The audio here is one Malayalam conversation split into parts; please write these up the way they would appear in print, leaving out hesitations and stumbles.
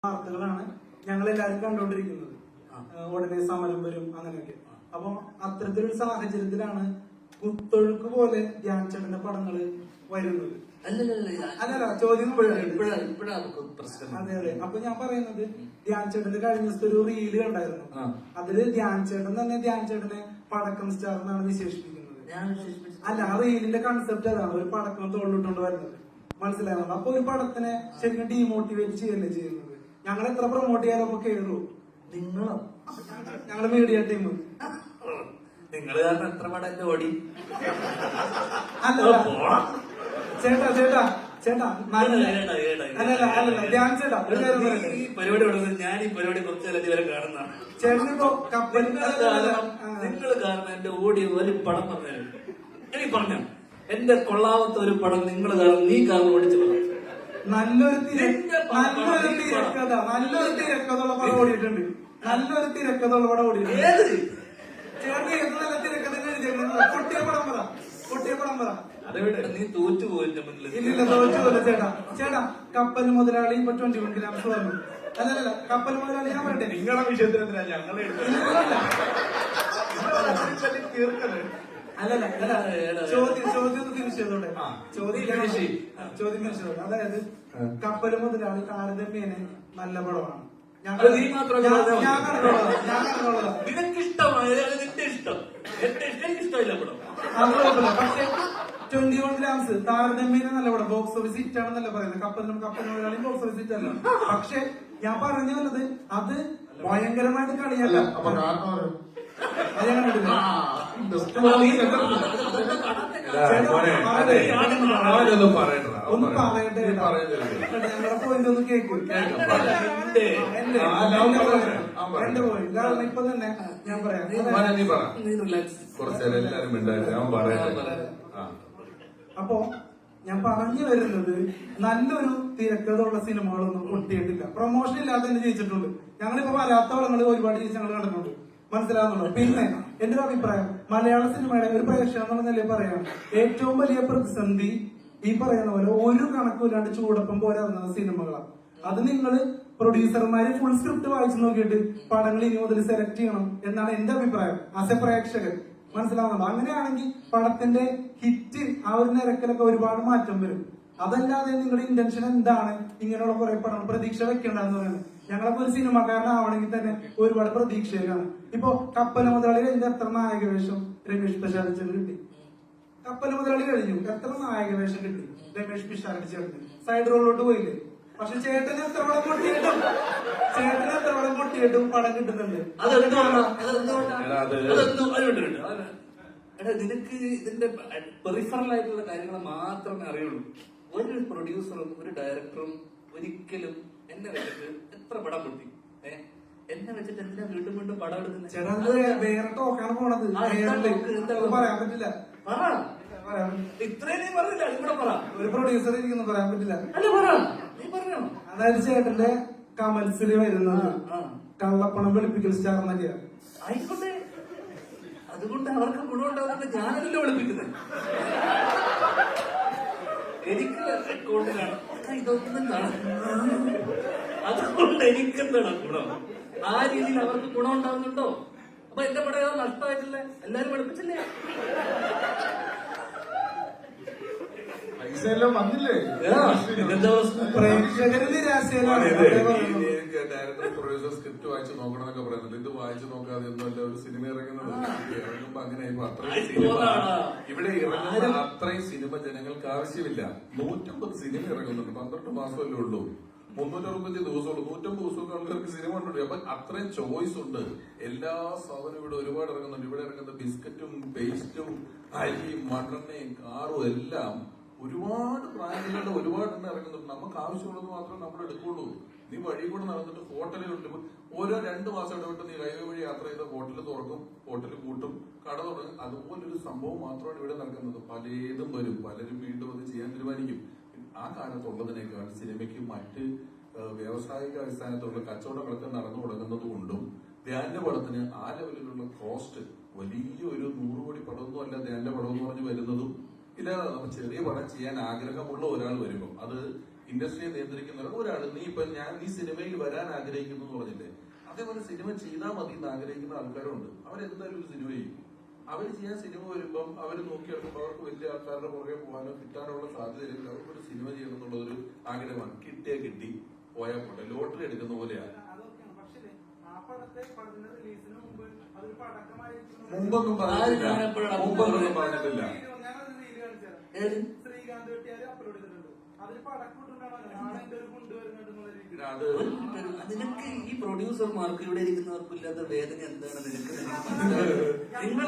വാർത്തകളാണ് ഞങ്ങൾ എല്ലാവരും കണ്ടുകൊണ്ടിരിക്കുന്നത്. ഉടനെ സമരം വരും അങ്ങനെയൊക്കെ. അപ്പൊ അത്തരത്തിലൊരു സാഹചര്യത്തിലാണ് കുത്തൊഴുക്ക് പോലെ ധ്യാൻ ചേട്ടന്റെ പടങ്ങൾ വരുന്നത്. അല്ലല്ല, ചോദ്യം അതെ. അപ്പൊ ഞാൻ പറയുന്നത് ധ്യാൻ ചേട്ടന്റെ കഴിഞ്ഞ ദിവസത്തെ ഒരു റീല് കണ്ടായിരുന്നു. അതില് ധ്യാൻ ചേട്ടൻ തന്നെ ധ്യാൻ ചേട്ടനെ പടക്കം സ്റ്റാർ എന്നാണ് വിശേഷിപ്പിക്കുന്നത്. അല്ല, ആ റീലിന്റെ കൺസെപ്റ്റ് അതാണ്, ഒരു പടക്കം തോളിലിട്ടുകൊണ്ട് വരുന്നത്. മനസ്സിലാകുന്നത്. അപ്പൊ ഒരു പടത്തിനെ ശരിക്കും ഡീമോട്ടിവേറ്റ് ചെയ്യല്ലേ ചെയ്യുന്നത്. ഞങ്ങൾ എത്ര പ്രൊമോട്ട് ചെയ്യാനോ അപ്പൊ കേറൂ നിങ്ങളോ, ഞങ്ങള് മീഡിയ ടീം. നിങ്ങൾ കാരണം എത്ര പടം ഓടി. അല്ല ചേട്ടാ ചേട്ടാ ചേട്ടാ അല്ലല്ല ധ്യാൻ ചേട്ടാ ഈ പരിപാടി ഞാൻ ഈ പരിപാടി കുറച്ചു നേരം ഇവരെ കാണുന്നതാണ്. ചേട്ടനിപ്പോ കപ്പൽ നിങ്ങൾ കാരണം എന്റെ ഓടി ഒരു പടം പറഞ്ഞു. എനിക്ക് പറഞ്ഞു എന്റെ കൊള്ളാമത്തെ ഒരു പടം നിങ്ങൾ കാരണം നീ കാരണം ഓടിച്ചു പടം നല്ലൊരു തിരക്കഥയുള്ള പടം ഓടിയിട്ടുണ്ട്. നല്ലൊരു തിരക്കഥയുള്ള പടം ഓടിയിട്ടുണ്ട്. ചേട്ടൻ ഏത് നല്ല തിരക്കഥ എഴുതിയിട്ടുണ്ട്. പൊട്ടിയ പടം പറ, പൊട്ടിയ പടം പറ. അതെവിടെ നീ തോറ്റു പോയില്ല. ഇല്ലില്ല, തോറ്റുപോലെ ചേട്ടാ. ചേട്ടാ കപ്പൽ മുതലാളി ഇപ്പൊ 21 ഗ്രാംസ് പറഞ്ഞു. അല്ലല്ല, കപ്പൽ മുതലാളി ഞാൻ പറയട്ടെ. നിങ്ങളുടെ വിഷയത്തിന് ഞങ്ങളെ അല്ലല്ല, ചോദ്യം ഫിനിഷ് ചെയ്തോട്ടെ. ചോദ്യം ഫിനിഷ് ചെയ്തോട്ടെ. അതായത് കപ്പൽ മുതലാളി താരതമ്യേന നല്ല പടമാണ്. ഞാൻ നിനക്ക് ഇഷ്ടമാണ് നിന്റെ ഇഷ്ടം, എനിക്കിഷ്ടമില്ല പടം. പക്ഷെ 21 ഗ്രാംസ് താരതമ്യേന നല്ല പടം. ബോക്സ് ഓഫീസ് ഹിറ്റ് ആണെന്നല്ല പറയുന്നത്. കപ്പൽ മുതലാളി ബോക്സ് ഓഫീസ് ഹിറ്റ് അല്ല. പക്ഷെ ഞാൻ പറഞ്ഞു വന്നത് അത് ഭയങ്കരമായിട്ട് കളിയല്ല. ഒന്ന് പറയട്ടെ, ഞങ്ങളുടെ പോയിന്റ് ഒന്ന് കേൾക്കും. എന്റെ പോയിന്റ് കാരണം ഇപ്പൊ തന്നെ ഞാൻ പറയാം. അപ്പോ ഞാൻ പറഞ്ഞു വരുന്നത് നല്ലൊരു തിരക്കഥയുള്ള സിനിമകളൊന്നും പൊട്ടിയിട്ടില്ല. പ്രൊമോഷൻ ഇല്ലാതെ തന്നെ ജയിച്ചിട്ടുണ്ട്. ഞങ്ങളിപ്പോ വരാത്ത പടങ്ങൾ ഒരുപാട് ജയിച്ച് ഞങ്ങൾ കണ്ടിട്ടുണ്ട്. മനസ്സിലാകുന്നുണ്ടോ? പിന്നെ എന്റെ ഒരു അഭിപ്രായം, മലയാള സിനിമയുടെ ഒരു പ്രേക്ഷകൻ എന്നുള്ള നിലയിൽ പറയാം, ഏറ്റവും വലിയ പ്രതിസന്ധി ഈ പറയുന്ന പോലെ ഒരു കണക്കില്ലാണ്ട് ചൂടപ്പം പോലെ ഇറങ്ങുന്ന സിനിമകളാണ്. അത് നിങ്ങള് പ്രൊഡ്യൂസർമാര് ഫുൾ സ്ക്രിപ്റ്റ് വായിച്ചു നോക്കിയിട്ട് പടങ്ങൾ ഇനി മുതൽ സെലക്ട് ചെയ്യണം എന്നാണ് എന്റെ അഭിപ്രായം ആസ് എ പ്രേക്ഷകൻ. മനസ്സിലാവുന്നുണ്ടോ? അങ്ങനെയാണെങ്കിൽ പടത്തിന്റെ ഹിറ്റ് ആ ഒരു നിരക്കിലൊക്കെ ഒരുപാട് മാറ്റം വരും. അതല്ലാതെ നിങ്ങളുടെ ഇന്റൻഷൻ എന്താണ് ഇങ്ങനെയുള്ള കുറെ പടം പ്രതീക്ഷ വെക്കേണ്ടെന്ന് പറയുന്നത്? ഞങ്ങളൊക്കെ ഒരു സിനിമക്കാരനാവണമെങ്കിൽ തന്നെ ഒരുപാട് പ്രതീക്ഷയിലാണ്. ഇപ്പൊ കപ്പൽ മുതലാളി എന്റെ എത്ര നായക വേഷം രമേഷ് പിഷാരടിച്ചത് കിട്ടി. കപ്പൽ മുതലാളി കഴിഞ്ഞു, എത്ര നായക വേഷം കിട്ടി രമേഷ് പിഷാരടിച്ചേട്ടന്. സൈഡ് റോളിലോട്ട് പോയില്ലേ? പക്ഷെ ചേട്ടന് എത്ര പടം പൊട്ടിയിട്ടും പടം കിട്ടുന്നുണ്ട്. നിനക്ക് ഇതിന്റെ പെറിഫറൽ ആയിട്ടുള്ള കാര്യങ്ങൾ മാത്രമേ അറിയുള്ളൂ. ഒരു പ്രൊഡ്യൂസറും ഒരു ഡയറക്ടറും ഒരിക്കലും എന്നെ വെച്ചിട്ട് എത്ര പടം പൊട്ടി, എന്നെ വെച്ചിട്ട് എന്തിനാ വീണ്ടും വീണ്ടും പടം എടുക്കുന്നത്? വേറെ ടോക്കാണ് പോണത്. പറയാൻ പറ്റില്ല. ഇത്രയും നീ പറഞ്ഞില്ല, അതുകൂടെ പറ. ഒരു പ്രൊഡ്യൂസർ ഇരിക്കുന്നു, പറയാൻ പറ്റില്ല. അല്ല പറ, നീ പറഞ്ഞോ. അതായത് ചേട്ടന്റെ കമൽസില് വരുന്നത് കള്ളപ്പണം വെളുപ്പിക്കൽ സ്റ്റാർ എന്നൊക്കെയാണ്. ആയിക്കോട്ടെ, അതുകൊണ്ട് അവർക്ക് ഗുണമുണ്ടാകുന്നത് ഞാനല്ലോ വെളുപ്പിക്കുന്നത്. എനിക്ക് അക്കൗണ്ടിലാണ് ഇതൊന്നും കാണാം. അതുകൊണ്ട് എനിക്കെന്താണ് ഗുണം? ആ രീതിയിൽ അവർക്ക് ഗുണം ഉണ്ടാകുന്നുണ്ടോ? അപ്പൊ എന്റെ പടം ഏതോ നഷ്ടമായിട്ടില്ലേ? എല്ലാരും വെളുപ്പിച്ചില്ലേ? പ്രേക്ഷകര് നിരാശയിലാണ്. ഡയറക്ടർ പ്രൊഡ്യൂസർ സ്ക്രിപ്റ്റ് വായിച്ച് നോക്കണം എന്നൊക്കെ പറയുന്നുണ്ട്. ഇത് വായിച്ചു നോക്കാതെ ഒന്നുമല്ല ഒരു സിനിമ ഇറങ്ങുന്നത്. ഇറങ്ങുമ്പോ അങ്ങനെ അത്രയും സിനിമ ഇവിടെ ഇറങ്ങുന്ന അത്രയും സിനിമ ജനങ്ങൾക്ക് ആവശ്യമില്ല. 150 സിനിമ ഇറങ്ങുന്നുണ്ട്. 12 മാസമല്ലേ ഉള്ളൂ, 365 ദിവസമുള്ളൂ. 150 ദിവസമൊക്കെ ആൾക്കാർക്ക് സിനിമ കണ്ടുണ്ട്. അപ്പൊ അത്രയും ചോയ്സ് ഉണ്ട്. എല്ലാ സാധനവും ഇവിടെ ഒരുപാട് ഇറങ്ങുന്നുണ്ട്. ഇവിടെ ഇറങ്ങുന്ന ബിസ്ക്കറ്റും പേസ്റ്റും അരിയും മണ്ണെണ്ണയും കാറും എല്ലാം ഒരുപാട് ബ്രാൻഡുകളുടെ ഒരുപാട് എണ്ണം ഇറങ്ങുന്നുണ്ട്. നമുക്ക് ആവശ്യമുള്ളത് മാത്രമേ നമ്മൾ എടുക്കുള്ളൂ. നീ വഴി കൂടെ നടന്നിട്ട് ഹോട്ടലുകളുണ്ട്. ഓരോ 2 മാസം ഇടവിട്ട് നീ ഹൈവേ വഴി യാത്ര ചെയ്ത ഹോട്ടൽ തുറക്കും, ഹോട്ടൽ കൂട്ടും, കട തുടങ്ങും. അതുപോലൊരു സംഭവം മാത്രമാണ് ഇവിടെ നടക്കുന്നത്. പലതും വരും, പലരും വീണ്ടും അത് ചെയ്യാൻ തീരുമാനിക്കും. ആ കാലത്തുള്ളതിനേക്കാൾ സിനിമയ്ക്ക് മറ്റ് വ്യാവസായിക അടിസ്ഥാനത്തിലുള്ള കച്ചവടങ്ങളൊക്കെ നടന്നു തുടങ്ങുന്നത് കൊണ്ടും ധ്യാന്റെ പടത്തിന് ആ ലെവലിലുള്ള കോസ്റ്റ് വലിയൊരു 100 കോടി പടമൊന്നും അല്ല ധ്യാന്റെ പടം എന്ന് പറഞ്ഞ് വരുന്നതും ഇല്ല. ചെറിയ പടം ചെയ്യാൻ ആഗ്രഹമുള്ള ഒരാൾ വരുമ്പോൾ അത് ഇൻഡസ്ട്രിയെ നിയന്ത്രിക്കുന്ന ഒരാൾ നീ സിനിമയിൽ വരാൻ ആഗ്രഹിക്കുന്നു എന്ന് പറഞ്ഞില്ലേ, അതേപോലെ സിനിമ ചെയ്താൽ മതി എന്ന് ആഗ്രഹിക്കുന്ന ആൾക്കാരുണ്ട്. അവരെന്തായാലും ഒരു സിനിമ ചെയ്യും. അവർ ചെയ്യാൻ സിനിമ വരുമ്പം അവർ നോക്കിയെടുക്കുമ്പോൾ അവർക്ക് വലിയ ആൾക്കാരുടെ പുറകെ പോകാനോ കിട്ടാനുള്ള സാധ്യതയില്ല. അവർക്കൊരു സിനിമ ചെയ്യണം എന്നുള്ളതൊരു ആഗ്രഹമാണ്. കിട്ടിയാ കിട്ടി, പോയാൽ പോട്ടെ. ലോട്ടറി എടുക്കുന്ന പോലെയാണ്. മുമ്പൊന്നും പറഞ്ഞിട്ടില്ല. ശ്രീകാന്ത് വെട്ടിയാല് അപ്ലോഡ് ചെയ്തിട്ടുണ്ട്. അതിൽ അത് നിനക്ക് ഈ പ്രൊഡ്യൂസർമാർക്ക് ഇവിടെ ഇരിക്കുന്നവർക്കും ഇല്ലാത്ത വേദന എന്താണ് നിനക്ക്? നിങ്ങൾ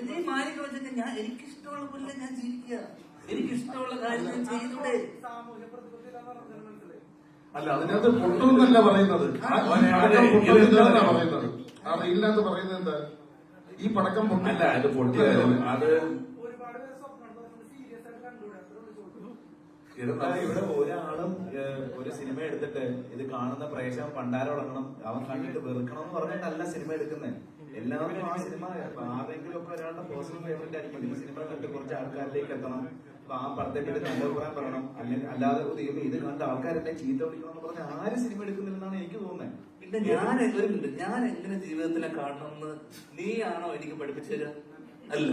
നീ മാനിക്ക് വെച്ചിട്ട് ഞാൻ എനിക്കിഷ്ടമുള്ള പോലെ ഞാൻ ജീവിക്കുക, എനിക്കിഷ്ടമുള്ള കാര്യം ഞാൻ ചെയ്തൂടെ? അല്ല, അതിനകത്ത് പൊട്ടുമെന്നല്ല പറയുന്നത്, പറയുന്നത്. ആ റീലിനകത്ത് പറയുന്നത് എന്താ, ഈ പടക്കം പൊട്ടില്ല, അത് പൊട്ടിയാലും അത് ഇവിടെ ഒരാളും ഒരു സിനിമ എടുത്തിട്ട് ഇത് കാണുന്ന പ്രേക്ഷകൻ പണ്ടാരടങ്ങണം, അവൻ കണ്ടിട്ട് വെറുക്കണം എന്ന് പറഞ്ഞിട്ടല്ല സിനിമ എടുക്കുന്നത്. എല്ലാവരും ആ സിനിമ ആരെങ്കിലും ഒക്കെ ഒരാളുടെ പേഴ്സണൽ ഫേവറേറ്റ് ആയിരിക്കും. ഈ സിനിമ കണ്ട് കുറച്ച് ആൾക്കാരിലേക്ക് എത്തണം, അപ്പൊ ആ പടത്തെ പറ്റി നല്ല അഭിപ്രായം പറയണം. അല്ലെങ്കിൽ അല്ലാതെ ഇത് കണ്ട ആൾക്കാരെല്ലാം ചീത്ത വിളിക്കണം എന്ന് പറഞ്ഞാൽ ആരും സിനിമ എടുക്കുന്നില്ലെന്നാണ് എനിക്ക് തോന്നുന്നത്. പിന്നെ ഞാൻ എങ്ങനെ ജീവിതത്തിനെ കാണണമെന്ന് നീയാണോ എനിക്ക് പഠിപ്പിച്ചു തരാ? അല്ല,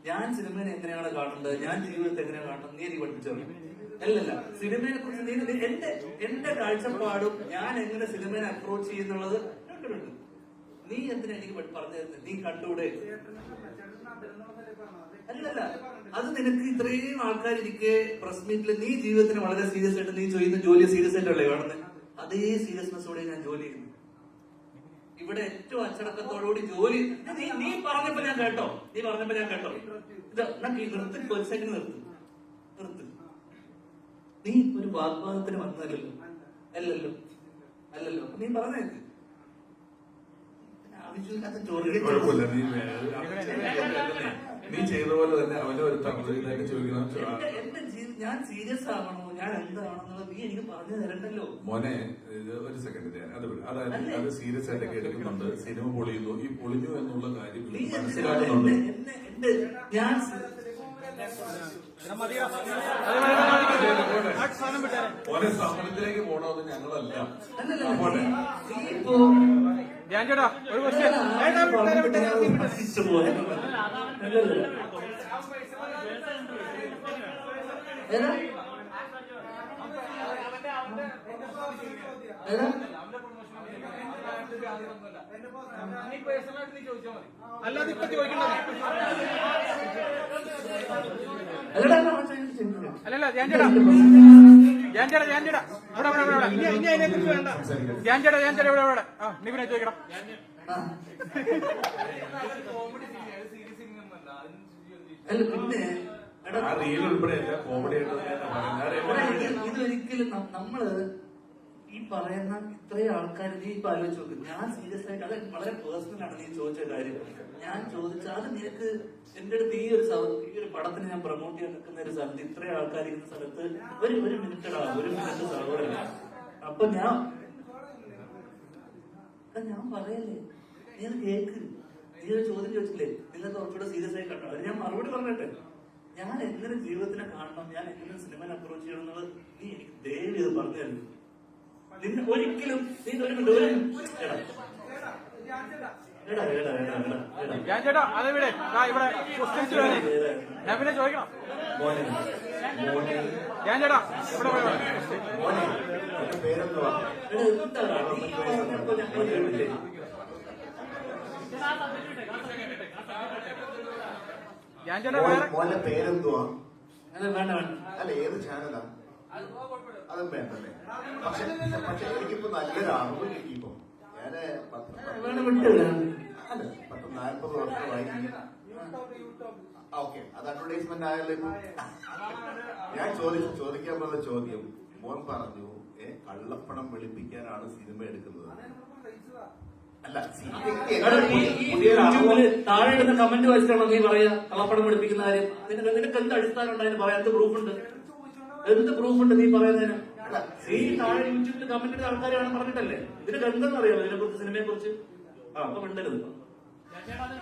ഞാൻ സിനിമയെ എങ്ങനെയാണ് കാണുന്നത്, ഞാൻ ജീവിതത്തെ എങ്ങനെയാണ് കാണുന്നത് നീ എനിക്ക് പഠിപ്പിച്ചു തരണം. അല്ലല്ല, സിനിമയെ കുറിച്ച് എന്റെ കാഴ്ചപ്പാടും ഞാൻ എങ്ങനെ സിനിമയെ അപ്രോച്ച് ചെയ്യുന്നുള്ളത് രണ്ടുണ്ട്. നീ എന്തിനാ എനിക്ക് പറഞ്ഞു തരുന്നത്? നീ കണ്ടൂടെ? അല്ലല്ല, അത് നിനക്ക് ഇത്രയും ആൾക്കാരിരിക്കെ പ്രസ് മീറ്റിൽ നീ ജീവിതത്തിന് വളരെ സീരിയസ് ആയിട്ട് നീ ചെയ്യുന്ന ജോലി സീരിയസ് ആയിട്ടല്ലേ കാണുന്നത്? അതേ സീരിയസ്നെസ്സോടെ ഞാൻ ജോലി ചെയ്യുന്നു. ഇവിടെ ഏറ്റവും അച്ചടക്കത്തോടുകൂടി ജോലി നീ പറഞ്ഞപ്പോ ഞാൻ കേട്ടോ, ഇത് നിർത്തി, ഒരു സെക്കൻഡ് നിർത്ത്. നീ ഒരു വാഗ്വാദത്തിന് വന്നതല്ലോ, അല്ലല്ലോ. നീ പറഞ്ഞേക്ക്, ആവശ്യമില്ലാത്ത കുഴപ്പമില്ല. നീ ചെയ്ത പോലെ തന്നെ അവനെ ഒരു തമിഴിലേക്ക് ചോദിക്കണം. ഞാൻ സീരിയസ് ആവണോ, ഞാൻ എന്താണെന്നുള്ളത് നീ എനിക്ക് പറഞ്ഞു തരണ്ടല്ലോ മോനെ. ഒരു സെക്കൻഡ്, അത് സീരിയസ് ആയിട്ടൊക്കെ എടുക്കുന്നുണ്ട്. സിനിമ പൊളിയുന്നു, ഈ പൊളിഞ്ഞു എന്നുള്ള കാര്യം മനസ്സിലാക്കുന്നുണ്ട്. ഞാൻ മോനെ സമരത്തിലേക്ക് പോകണമെന്ന് ഞങ്ങളല്ല. ഞാൻ ചേട്ടാ ഒരു ക്വസ്റ്റ്യൻ അല്ലാതെ ഇപ്പൊ ചോദിക്കണ്ട. അല്ലല്ല, ഞാൻ ചേട്ടാ ഇവിടെ ഇനി അതിനെ കുറിച്ച് വേണ്ട. ഞാൻ ചേട്ടാ ഇവിടെ നീ പിന്നെ ചോദിക്കണം. പിന്നെ ആ റീൽ ഉൾപ്പെടെ കോമഡി ആയിട്ട് ഇതൊരിക്കലും നമ്മള് ഈ പറയുന്ന ഇത്രയും ആൾക്കാർ നീ ഇപ്പൊ ആലോചിച്ച് നോക്ക്. ഞാൻ സീരിയസ് ആയിട്ട് അത് വളരെ പേഴ്സണൽ ആണ് നീ ചോദിച്ച കാര്യം. ഞാൻ ചോദിച്ച അത് നിനക്ക് എന്റെ അടുത്ത് ഈ ഒരു പടത്തിന് ഞാൻ പ്രൊമോട്ട് ചെയ്യാൻ നിൽക്കുന്ന ഒരു സ്ഥലത്ത് ഇത്രയും ആൾക്കാർ ഇരിക്കുന്ന സ്ഥലത്ത് ഒരു മിനിറ്റ് സഹോദരൻ. അപ്പൊ ഞാൻ പറയല്ലേ, നീ അത് കേക്ക്. നീ ഒരു ചോദ്യം ചോദിച്ചില്ലേ, നിങ്ങൾക്ക് കുറച്ചുകൂടെ സീരിയസ് ആയി കണ്ടോ? അത് ഞാൻ മറുപടി പറഞ്ഞിട്ടെ. ഞാൻ എങ്ങനെ ജീവിതത്തിനെ കാണണം, ഞാൻ എങ്ങനെ സിനിമയെ അപ്രോച്ച് ചെയ്യണം എന്നുള്ളത് നീ എനിക്ക് ദയവ് ചെയ്ത് പറഞ്ഞു തരുന്നു. നിന്നെ ഒരിക്കലും നീ ഞാൻ ചേട്ടാ അതെവിടെ ഇവിടെ ഞാൻ പിന്നെ ചോദിക്കണം. ഞാൻ ചേട്ടാ ഞാൻ ചേട്ടാ മോന്റെ പേരെന്തുവാ? വേണ്ട അല്ല, ഏത് ചാനലാ? അതും വേണ്ടല്ലേ. പക്ഷെ എനിക്കിപ്പോ നല്ലൊരു അറിവ് കിട്ടിയപ്പോ ഞാന് 40 വർഷമായി. ഓക്കെ, അത് അഡ്വർടൈസ്മെന്റ് ആയല്ലോ ഇപ്പൊ. ഞാൻ ചോദിക്കാൻ പോകുന്ന ചോദ്യം, മോൻ പറഞ്ഞു കള്ളപ്പണം വെളുപ്പിക്കാനാണ് സിനിമ എടുക്കുന്നത്. അല്ല, താഴെ ഇടുന്ന കമന്റ് വായിച്ചിട്ടാണോ നീ പറയാ കള്ളപ്പണം പഠിപ്പിക്കുന്ന കാര്യം? നിനക്ക് എന്ത് അടിസ്ഥാനം ഉണ്ടായിരുന്നു പറയാൻ? എന്ത് പ്രൂഫുണ്ട്? നീ പറയുന്നതിന്? നീ താഴെ യൂട്യൂബിൽ കമന്റ് ഇടുന്ന ആൾക്കാരാണ് പറഞ്ഞിട്ടല്ലേ? നിനക്ക് എന്തെന്ന് അറിയാമോ ഇതിനെ കുറിച്ച്, സിനിമയെ കുറിച്ച്? അപ്പൊ മിണ്ടരുത്.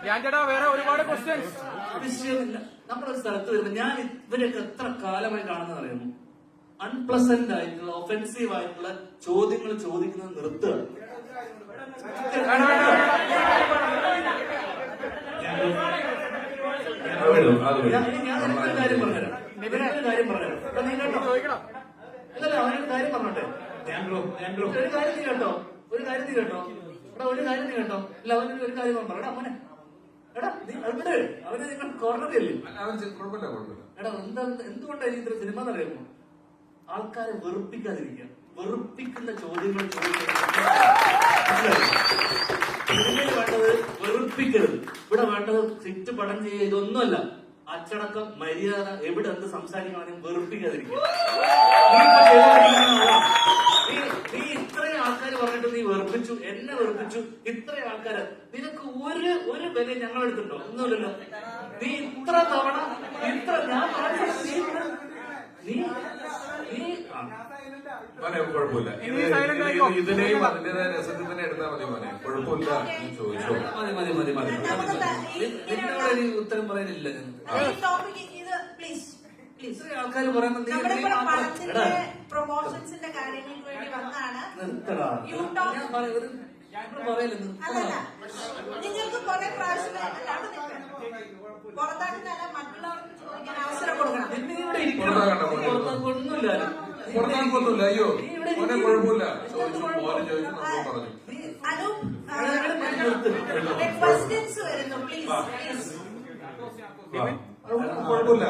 ഞാൻ ചേട്ടാ വേറെ ഒരുപാട് ക്വസ്റ്റ്യൻസ്. ആവശ്യമില്ല. നമ്മളൊരു സ്ഥലത്ത് വരുമ്പോൾ ഞാൻ ഇവരൊക്കെ എത്ര കാലമായി കാണുന്നത് അറിയുന്നു. അൺപ്ലസന്റ് ആയിട്ടുള്ള ഒഫെൻസീവ് ആയിട്ടുള്ള ചോദ്യങ്ങൾ ചോദിക്കുന്നത് നിർത്തുക. ഞാൻ ഒരു കാര്യം പറഞ്ഞുതരാം. ഒരു കാര്യം പറഞ്ഞുതരാം. അപ്പൊ നീ കേട്ടോ? ചോദിക്കണം. അല്ലല്ല, അവനൊരു കാര്യം പറഞ്ഞോട്ടെ. ഒരു കാര്യം നീ കേട്ടോ, ഒരു കാര്യം നീ കേട്ടോ, എടാ ഒരു കാര്യം നീ കേട്ടോ. അല്ല അവനൊരു ഒരു കാര്യം പറഞ്ഞു. എടാ മോനെ, എടാ നീ അവിടെ അവനെ നിങ്ങൾ കോർണറിയല്ലേ? കുഴപ്പമില്ല കുഴപ്പമില്ല. എടാ എന്തുകൊണ്ടാണ് ഇത്ര സിനിമ എന്നറിയാമോ? ആൾക്കാരെ വെറുപ്പിക്കാതിരിക്കുക. വെറുപ്പിക്കുന്ന ചോദ്യങ്ങൾ സിനിമയിൽ വേണ്ടത് വെറുപ്പിക്കരുത്. ഇവിടെ വേണ്ടത് സിറ്റ് പടം ചെയ്യുക, ഇതൊന്നുമല്ല. അച്ചടക്കം, മര്യാദ, എവിടെ എന്ത് സംസാരിക്കണമെങ്കിലും വെറുപ്പിക്കാതിരിക്കുക. നീ ഇത്രയും ആൾക്കാർ പറഞ്ഞിട്ട് നീ വെറുപ്പിച്ചു, എന്നെ വെറുപ്പിച്ചു, ഇത്രയും ആൾക്കാര്. നിനക്ക് ഒരു വില ഞങ്ങളെടുത്തിട്ടുണ്ടോ? ഒന്നുമില്ലല്ലോ. നീ ഇത്ര തവണ ഞാൻ മോനെ കുഴപ്പമില്ല. ഇതിനെയും അതിന്റേതായ രസത്തിൽ തന്നെ എടുത്താൽ മതി മോനെ. കുഴപ്പമില്ല, നീ ചോദിച്ചോ. മതി. നിന്നോട് ഇനി ഉത്തരം പറയാനില്ല. ഇത്രയും ആൾക്കാർ പറയുന്നത് പ്രൊമോഷൻസിന്റെ കാര്യങ്ങൾക്ക് വേണ്ടി വന്നാണ്. നിർത്തടാ. ഞാൻ പറയരുത്. നിങ്ങൾക്ക് കുറെ പ്രാവശ്യം പുറത്താക്കുന്നല്ല, മറ്റുള്ളവർക്ക് ചോദിക്കാൻ അവസരം കൊടുക്കണം. ഒന്നുമില്ല. പുറത്താക്കൊന്നുമില്ല. അയ്യോ മോനെ കുഴപ്പമില്ല. ചോദിച്ചു, മോനെ ചോദിച്ചു, നമ്മൾ പറഞ്ഞു. ക്വസ്റ്റ്യൻസ് വരുന്നു. പ്ലീസ് കുഴപ്പമില്ല.